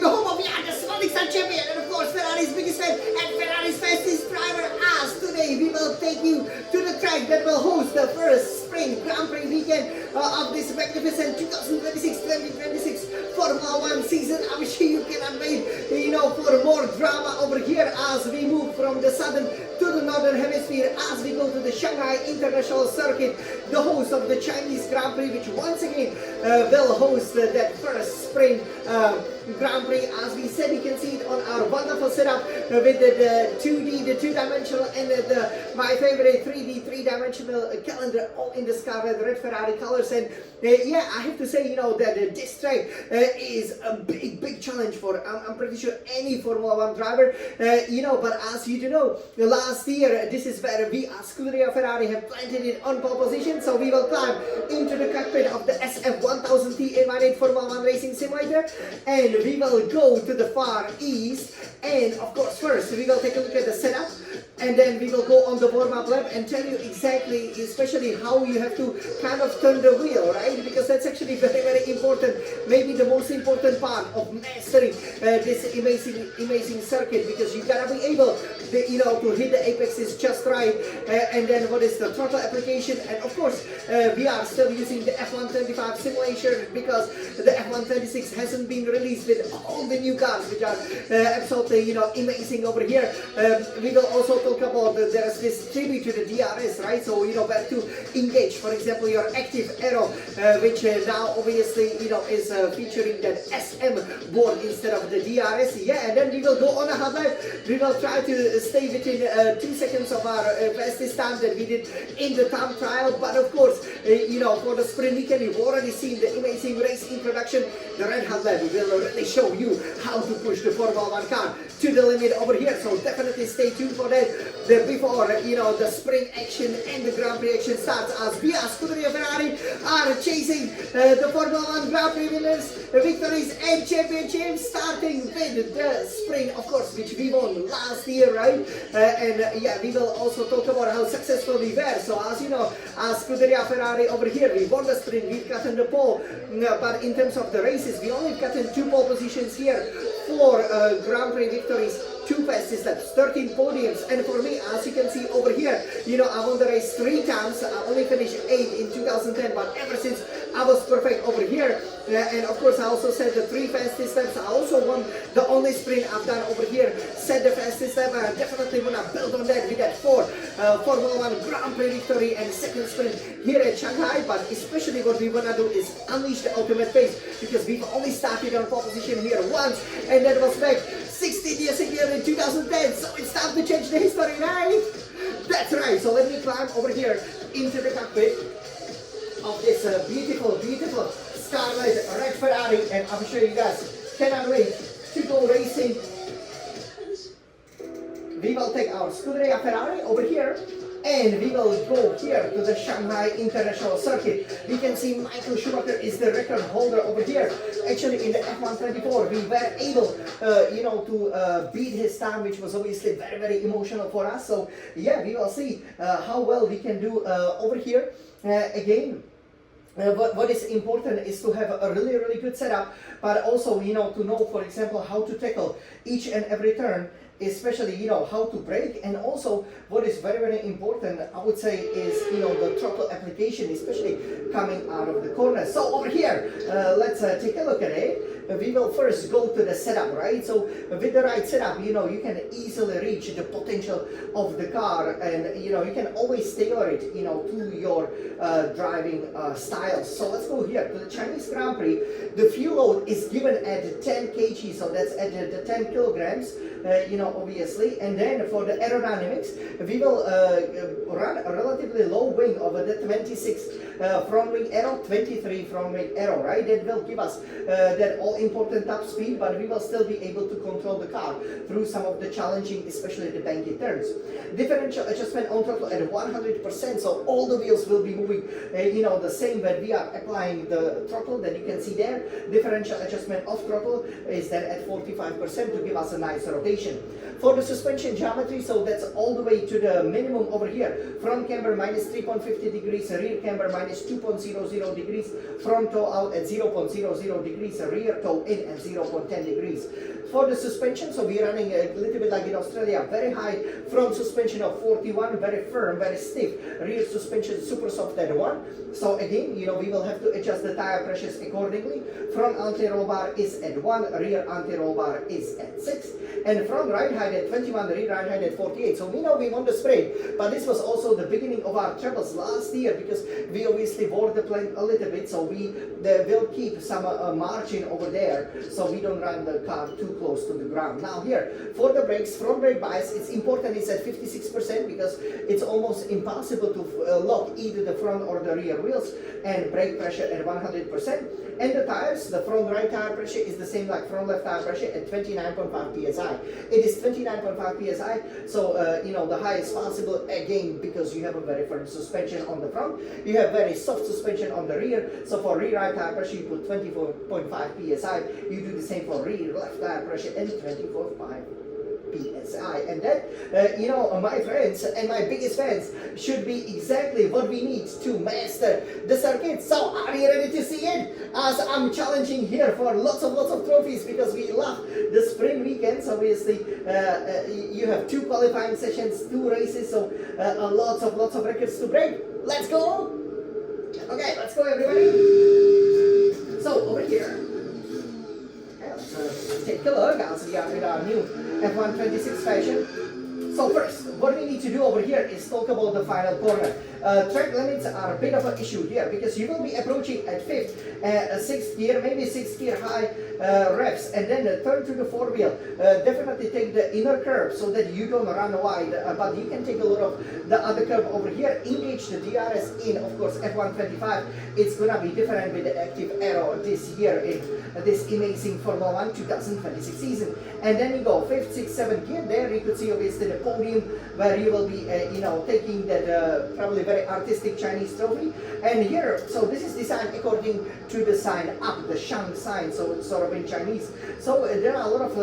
home of the champion, and of course Ferrari's biggest fan and Ferrari's fastest driver. As today we will take you to the track that will host the first Spring Grand Prix weekend of this magnificent 2026-2026 Formula 1 season. I'm sure you cannot wait, for more drama over here as we move from the southern to the northern hemisphere, as we go to the Shanghai International Circuit, the host of the Chinese Grand Prix, which once again will host that first Spring Grand Prix. As we said, you can see it on our wonderful setup with the 2D, the two-dimensional, and my favorite 3D, three-dimensional calendar, all in the Scarlet Red Ferrari colors. And yeah, I have to say, that this track is a big challenge for, I'm pretty sure, any Formula 1 driver, but as you do know, last year, this is where we as Scuderia Ferrari have planted it on pole position, so we will climb into the cockpit of the SF1000T in-8 Formula 1 racing simulator, and we will go to the far east, and of course first we will take a look at the setup, and then we will go on the warm-up lap and tell you exactly, especially how you have to kind of turn the wheel, right? Because that's actually very important, maybe the most important part of mastering this amazing circuit, because you gotta be able to hit the apexes just right, and then what is the throttle application, and of course we are still using the F125 simulation because the F126 hasn't been released with all the new cars, which are absolutely amazing over here. We will also talk about there's this tribute to the DRS, right? So where to engage, for example, your active arrow, which now obviously is featuring that SM board instead of the DRS. Yeah, and then we will go on a hard lap. We will try to stay within 2 seconds of our fastest time that we did in the time trial. But of course, for the sprint weekend, you've already seen the amazing race introduction. The red hard lap will really show you how to push the Formula 1 car to the limit over here. So definitely stay tuned for that before the spring action and the Grand Prix action starts, as we as Scuderia Ferrari are chasing the Formula 1 Grand Prix winners, victories and championships, starting with the spring, of course, which we won last year, right? And yeah, we will also talk about how successful we were. So as you know, as Scuderia Ferrari over here, we won the sprint, we've gotten the pole, but in terms of the races, we only gotten 2 pole positions here, 4 Grand Prix victories, 2 fastest laps, 13 podiums, and for me, as you can see over here, I won the race 3 times. I only finished 8 in 2010, but ever since I was perfect over here. And of course, I also said the 3 fastest laps. I also won the only sprint I've done over here, set the fastest lap. I definitely want to build on that with that 4 Formula 1 Grand Prix victory and second sprint here at Shanghai. But especially what we want to do is unleash the ultimate pace, because we've only started on pole position here once, and that was back 16 years ago in 2010, so it's time to change the history, right? That's right, so let me climb over here into the cockpit of this beautiful Scarlet Red Ferrari, and I'm sure you guys cannot wait to go racing. We will take our Scuderia Ferrari over here, and we will go here to the Shanghai International Circuit. We can see Michael Schumacher is the record holder over here. Actually, in the F124, we were able, to beat his time, which was obviously very emotional for us. So yeah, we will see how well we can do over here. Again, what is important is to have a really good setup, but also to know, for example, how to tackle each and every turn, especially how to brake. And also what is very important, I would say, is the throttle application, especially coming out of the corner. So over here, let's take a look at it. We will first go to the setup, right? So with the right setup, you can easily reach the potential of the car, and you can always tailor it to your driving styles. So let's go here to the Chinese Grand Prix. The fuel load is given at 10 kg, so that's at the 10 kilograms, obviously. And then for the aerodynamics, we will run a relatively low wing over the 26 front wing aero, 23 front wing aero, right? That will give us that all important top speed, but we will still be able to control the car through some of the challenging, especially the banky turns. Differential adjustment on throttle at 100%, so all the wheels will be moving, the same when we are applying the throttle that you can see there. Differential adjustment of throttle is then at 45% to give us a nice rotation. For the suspension geometry, so that's all the way to the minimum over here. Front camber minus 3.50 degrees, rear camber minus 2.00 degrees, front toe out at 0.00 degrees, rear toe in at 0.10 degrees. For the suspension, so we're running a little bit like in Australia, very high front suspension of 41, very firm, very stiff. Rear suspension super soft at 1. So again, we will have to adjust the tire pressures accordingly. Front anti-roll bar is at 1, rear anti-roll bar is at 6. And front ride height at 21, rear ride height at 48. So we know we want to spray, but this was also the beginning of our troubles last year because we obviously wore the plane a little bit, so we will keep some margin over there so we don't run the car too close to the ground. Now here, for the brakes, front brake bias, it's important it's at 56% because it's almost impossible to lock either the front or the rear wheels, and brake pressure at 100%. And the tires, the front right tire pressure is the same like front left tire pressure at 29.5 psi. It is 29.5 psi, so the highest possible, again, because you have a very firm suspension on the front, you have very soft suspension on the rear. So for rear right tire pressure, you put 24.5 psi. You do the same for rear left tire pressure and 24.5 psi. And that, my friends and my biggest fans, should be exactly what we need to master the circuit. So are you ready to see it? As I'm challenging here for lots of trophies because we love the spring weekends. Obviously, you have 2 qualifying sessions, 2 races, so lots of records to break. Let's go! Okay, let's go everybody. So over here, let's take a look as we are with our new F126 fashion. So first, what we need to do over here is talk about the final corner. Track limits are a bit of an issue here because you will be approaching at 5th, 6th gear, maybe 6th gear high revs, and then turn to the 4-wheel. Definitely take the inner curve so that you don't run wide, but you can take a lot of the other curve over here. Engage the DRS in, of course, F125. It's gonna be different with the active aero this year in this amazing Formula 1 2026 season. And then you go 5th, 6th, 7th gear. There you could see obviously the podium where you will be, taking that probably very artistic Chinese trophy. And here, so this is designed according to the sign up, the Shang sign, so it's sort of in Chinese. So there are a lot of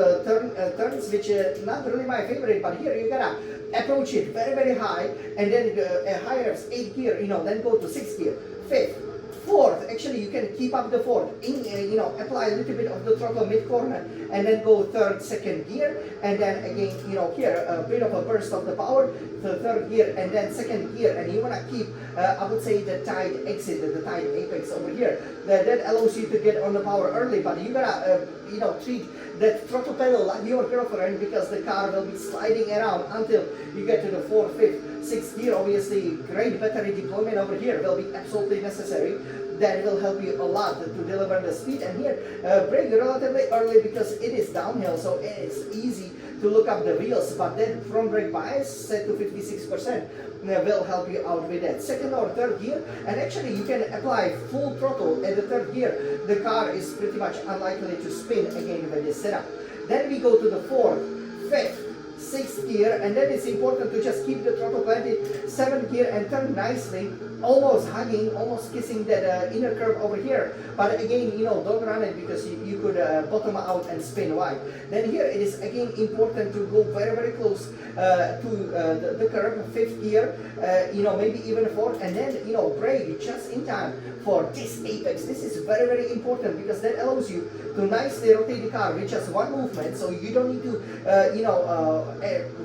turns which not really my favorite, but here you gotta approach it very high, and then higher 8th gear, then go to 6th gear, 5th, 4th. Actually, you can keep up the 4th. Apply a little bit of the throttle mid corner, and then go 3rd, 2nd gear, and then again, here a bit of a burst of the power, the 3rd gear, and then 2nd gear, and you wanna keep, I would say, the tight exit, the tight apex over here. That allows you to get on the power early, but you gotta, treat that throttle pedal like your girlfriend because the car will be sliding around until you get to the 4th, 5th, 6th gear. Obviously, great battery deployment over here will be absolutely necessary. That will help you a lot to deliver the speed. And here, brake relatively early because it is downhill, so it's easy to look up the wheels, but then front brake bias set to 56% will help you out with that. 2nd or 3rd gear, and actually you can apply full throttle at the 3rd gear. The car is pretty much unlikely to spin again with this setup. Then we go to the 4th, 5th, 6th gear, and then it's important to just keep the throttle planted, 7th gear, and turn nicely, almost hugging, almost kissing that inner curve over here. But again, don't run it because you could bottom out and spin wide. Then here it is again important to go very close to the curve, 5th gear, maybe even 4th, and then brake just in time for this apex. This is very important because that allows you to nicely rotate the car with just one movement, so you don't need to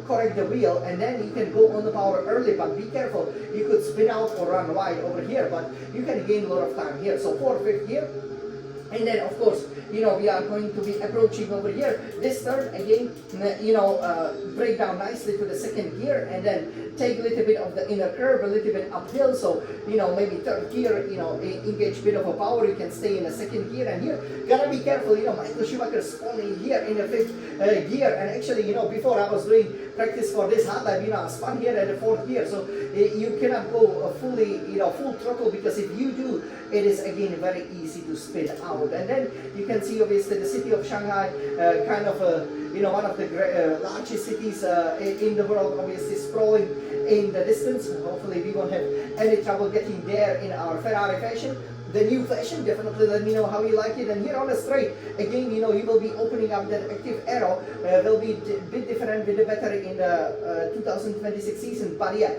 correct the wheel, and then you can go on the power early. But be careful, you could spin out or run wide over here, but you can gain a lot of time here. So 4th, 5th gear, and then of course we are going to be approaching over here this turn again, break down nicely to the 2nd gear, and then take a little bit of the inner curve, a little bit uphill, so maybe 3rd gear, engage a bit of a power, you can stay in the 2nd gear. And here gotta be careful, Michael Schumacher spawning here in the 5th gear, and actually before I was doing practice for this hot lap, I spun here at the 4th gear, so you cannot go fully full throttle, because if you do, it is again very easy to spin out. And then you can see obviously the city of Shanghai, kind of one of the largest cities in the world, obviously sprawling in the distance. Hopefully we won't have any trouble getting there in our Ferrari fashion. the new fashion. Definitely let me know how you like it. And here on the straight, again, you will be opening up that active aero. Will be a bit different with the battery in the 2026 season, but yeah,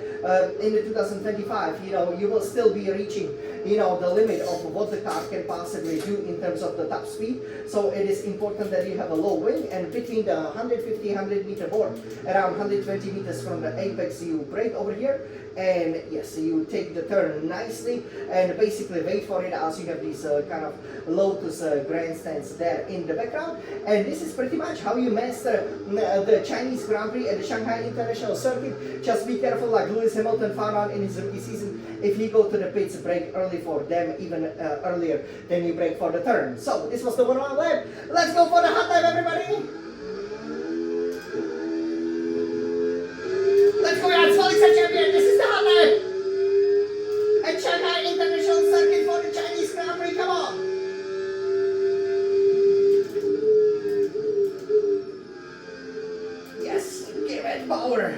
in the 2025, you will still be reaching, the limit of what the car can possibly do in terms of the top speed. So it is important that you have a low wing, and between the 150-100 meter board, around 120 meters from the apex, you brake over here, and yes, you take the turn nicely and basically wait for it as you have these kind of Lotus grandstands there in the background. And this is pretty much how you master the Chinese Grand Prix at the Shanghai International Circuit. Just be careful, like Lewis Hamilton found out in his rookie season, if you go to the pits, brake early for them, even earlier than you brake for the turn. So this was the 1-1 lap. Let's go for the hot lap, everybody. Let's go, guys. Alexa champion. This is the hot lap at Shanghai International Circuit for the Chinese Grand Prix. Come on. Yes, give it power.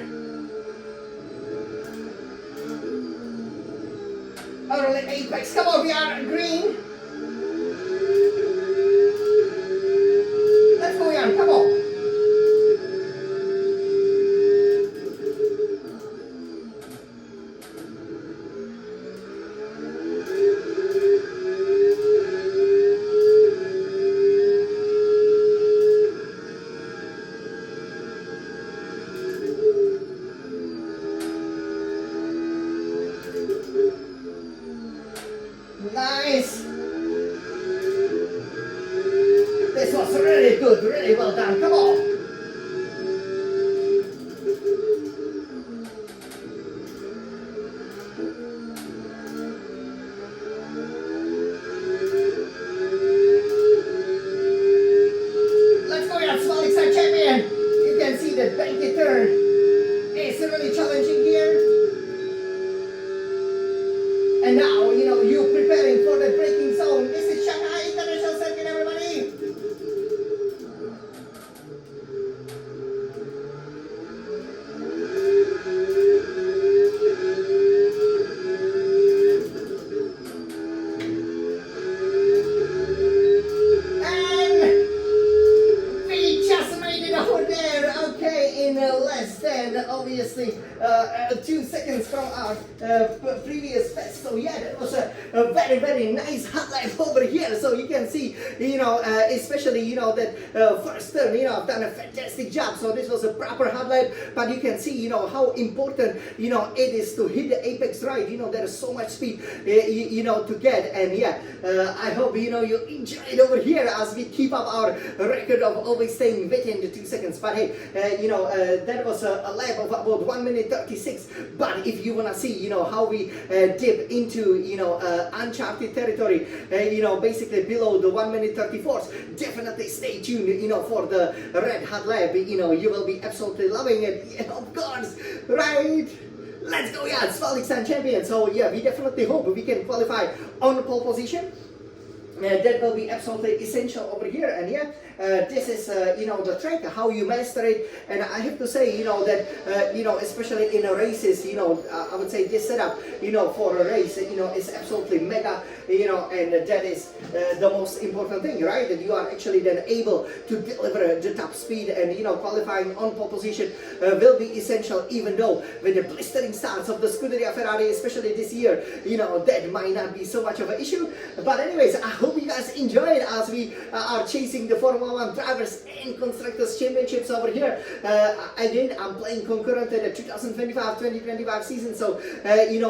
Early apex. Come on, we are green. Let's go, Jan. Come on. Nice! This was really good, really well done. Come on! Let's go, yeah, small excited champion! You can see the banky turn. It's really challenging here. And now, you're preparing for the braking zone. This is Shanghai International Circuit, everybody. And we just made it over there. Okay, in less than, obviously, 2 seconds from our previous best. So yeah, that was a very, very nice hot lap over here. So you can see, especially, that first turn, I've done a fantastic job. So this was a proper hot lap, but you can see, how important, it is to hit the apex right. There is so much speed, to get. And yeah, I hope, you enjoyed over here as we keep up our record of always staying within the 2 seconds. But hey, that was a lap of about 1 minute 36. But if you want to see, how we dip into, uncharted territory, basically below the 1 minute 34s, definitely stay tuned, for the red hot lap. You will be absolutely loving it. Yeah, of course, right? Let's go, yeah, it's Felix and champion. So yeah, we definitely hope we can qualify on pole position. That will be absolutely essential over here. And yeah, this is the track, how you master it. And I have to say, that especially in races, I would say this setup, for a race, is absolutely mega, and that is the most important thing, right? That you are actually then able to deliver the top speed, and qualifying on pole position will be essential. Even though with the blistering starts of the Scuderia Ferrari, especially this year, that might not be so much of an issue. But anyways, I hope you guys enjoyed as we are chasing the Formula 1 Drivers and Constructors Championships over here. Again, I'm playing concurrent to the 2025-2025 season, so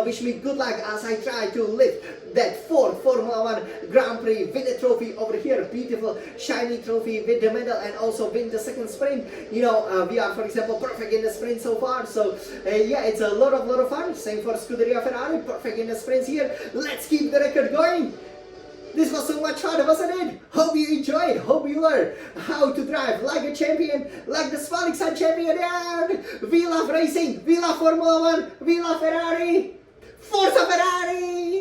wish me good luck as I try to lift that 4th Formula 1 Grand Prix with the trophy over here. Beautiful shiny trophy with the medal, and also win the second sprint. We are, for example, perfect in the sprint so far. So yeah, it's a lot of fun. Same for Scuderia Ferrari, perfect in the sprints here. Let's keep the record going. This was so much fun, wasn't it? Hope you enjoyed, hope you learned how to drive like a champion, like the Felix champion. And we love racing, we love Formula 1, we love Ferrari. Forza Ferrari!